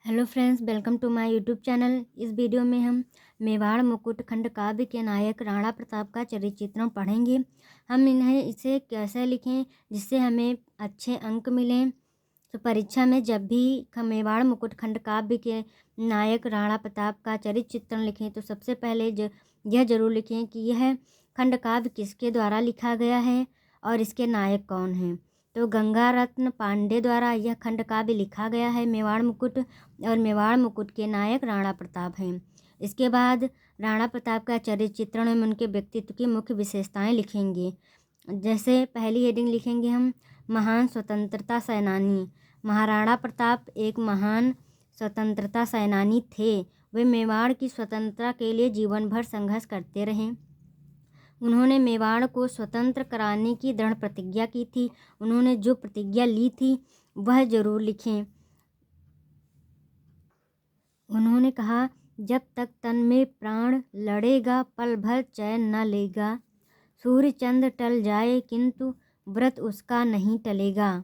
Hello friends, welcome to my YouTube channel. इस video में हम मेवाड़ मुकुट खंड काव्य के नायक राणा प्रताप का चरित्र चित्रण पढ़ेंगे। हम इसे कैसे लिखें जिससे हमें अच्छे अंक मिलें। तो परीक्षा में जब भी मेवाड़ मुकुट खंड काव्य के नायक राणा प्रताप का चरित्र चित्रण लिखें तो सबसे पहले यह जरूर लिखें कि यह खंड काव्य किसके द्वारा लिखा गया है और इसके नायक कौन हैं। तो गंगा रत्न पांडे द्वारा यह खंड काव्य लिखा गया है मेवाड़ मुकुट, और मेवाड़ मुकुट के नायक राणा प्रताप हैं। इसके बाद राणा प्रताप का चरित्र चित्रण में उनके व्यक्तित्व की मुख्य विशेषताएं लिखेंगे। जैसे पहली हेडिंग लिखेंगे हम, महान स्वतंत्रता सेनानी। महाराणा प्रताप एक महान स्वतंत्रता सेनानी थे। वे मेवाड़ की स्वतंत्रता के लिए जीवन भर संघर्ष करते रहे। उन्होंने मेवाड़ को स्वतंत्र कराने की दृढ़ प्रतिज्ञा की थी। उन्होंने जो प्रतिज्ञा ली थी वह जरूर लिखें। उन्होंने कहा, जब तक तन में प्राण लड़ेगा पल भर चैन न लेगा। सूर्य चंद्र टल जाए किंतु व्रत उसका नहीं टलेगा।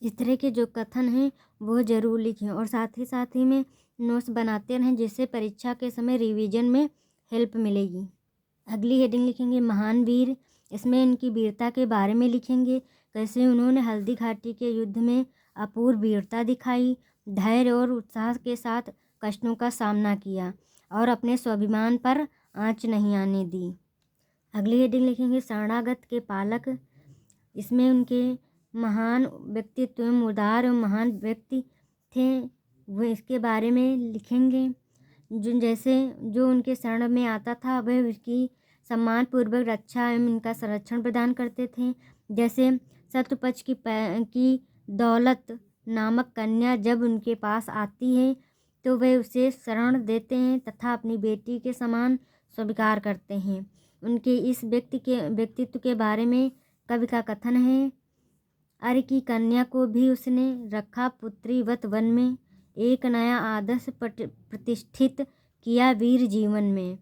इस तरह के जो कथन हैं वो जरूर लिखें और साथ ही में नोट्स बनाते रहें जिससे परीक्षा के समय रिवीजन में हेल्प मिलेगी। अगली हेडिंग लिखेंगे, महान वीर। इसमें इनकी वीरता के बारे में लिखेंगे। कैसे उन्होंने हल्दी घाटी के युद्ध में अपूर्व वीरता दिखाई, धैर्य और उत्साह के साथ कष्टों का सामना किया और अपने स्वाभिमान पर आंच नहीं आने दी। अगली हेडिंग लिखेंगे, शरणागत के पालक। इसमें उनके महान व्यक्तित्व एवं उदार एवं महान व्यक्ति थे, वो इसके बारे में लिखेंगे। जो उनके शरण में आता था वह उसकी सम्मानपूर्वक रक्षा एवं इनका संरक्षण प्रदान करते थे। जैसे शत्रुपक्ष की दौलत नामक कन्या जब उनके पास आती है तो वे उसे शरण देते हैं तथा अपनी बेटी के समान स्वीकार करते हैं। उनके इस व्यक्तित्व के बारे में कवि का कथन है, अर की कन्या को भी उसने रखा पुत्रीवत वन में, एक नया आदर्श प्रतिष्ठित किया वीर जीवन में।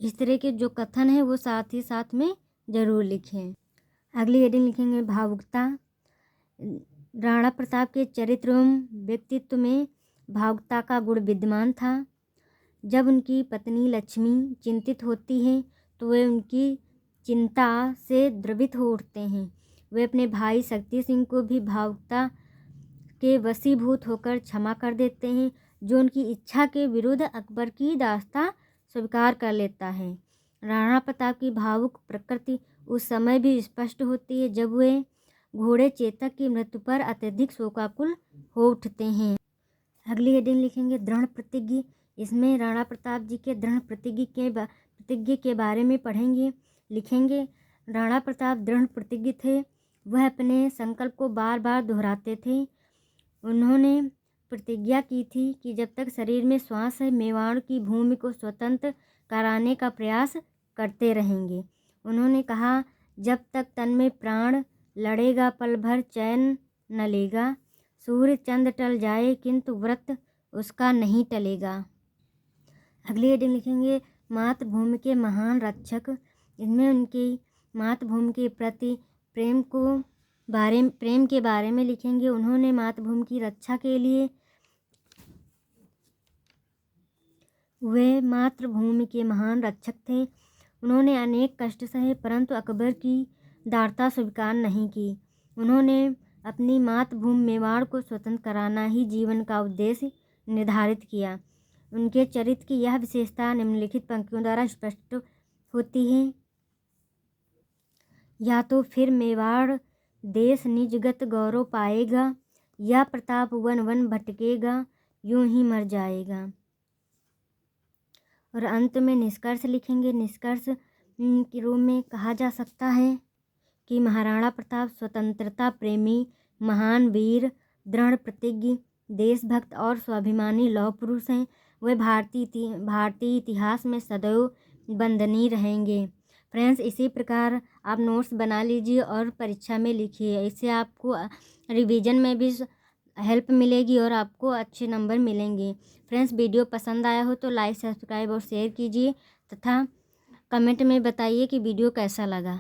इस तरह के जो कथन है वो साथ में जरूर लिखें। अगली हेडिंग लिखेंगे, भावुकता। राणा प्रताप के चरित्र एवं व्यक्तित्व में भावुकता का गुण विद्यमान था। जब उनकी पत्नी लक्ष्मी चिंतित होती है तो वे उनकी चिंता से द्रवित हो उठते हैं। वे अपने भाई शक्ति सिंह को भी भावुकता के वशीभूत होकर क्षमा कर देते हैं, जो उनकी इच्छा के विरुद्ध अकबर की दास्तां स्वीकार कर लेता है। राणा प्रताप की भावुक प्रकृति उस समय भी स्पष्ट होती है जब वे घोड़े चेतक की मृत्यु पर अत्यधिक शोकाकुल हो उठते हैं। अगली हेडिंग लिखेंगे, दृढ़ प्रतिज्ञ। इसमें राणा प्रताप जी के दृढ़ प्रतिज्ञ के बारे में पढ़ेंगे, लिखेंगे। राणा प्रताप दृढ़ प्रतिज्ञ थे। वह अपने संकल्प को बार बार दोहराते थे। उन्होंने प्रतिज्ञा की थी कि जब तक शरीर में श्वास है मेवाड़ की भूमि को स्वतंत्र कराने का प्रयास करते रहेंगे। उन्होंने कहा, जब तक तन में प्राण लड़ेगा पल भर चैन न लेगा। सूर्य चंद्र टल जाए किंतु व्रत उसका नहीं टलेगा। अगली हेडिंग लिखेंगे, मातृभूमि के महान रक्षक। इनमें उनकी मातृभूमि के प्रति प्रेम के बारे में लिखेंगे। उन्होंने मातृभूमि की रक्षा के लिए वे मातृभूमि के महान रक्षक थे। उन्होंने अनेक कष्ट सहे परंतु अकबर की दारता स्वीकार नहीं की। उन्होंने अपनी मातृभूमि मेवाड़ को स्वतंत्र कराना ही जीवन का उद्देश्य निर्धारित किया। उनके चरित्र की यह विशेषता निम्नलिखित पंक्तियों द्वारा स्पष्ट होती है। या तो फिर मेवाड़ देश निजगत गौरव पाएगा, या प्रताप वन वन भटकेगा, यूं ही मर जाएगा। और अंत में निष्कर्ष लिखेंगे। निष्कर्ष के रूप में कहा जा सकता है कि महाराणा प्रताप स्वतंत्रता प्रेमी, महान वीर, दृढ़ प्रतिज्ञ, देशभक्त और स्वाभिमानी लौह पुरुष हैं। वे भारतीय इतिहास में सदैव वंदनीय रहेंगे। फ्रेंड्स, इसी प्रकार आप नोट्स बना लीजिए और परीक्षा में लिखिए। इससे आपको रिवीजन में भी हेल्प मिलेगी और आपको अच्छे नंबर मिलेंगे। फ्रेंड्स, वीडियो पसंद आया हो तो लाइक, सब्सक्राइब और शेयर कीजिए तथा कमेंट में बताइए कि वीडियो कैसा लगा।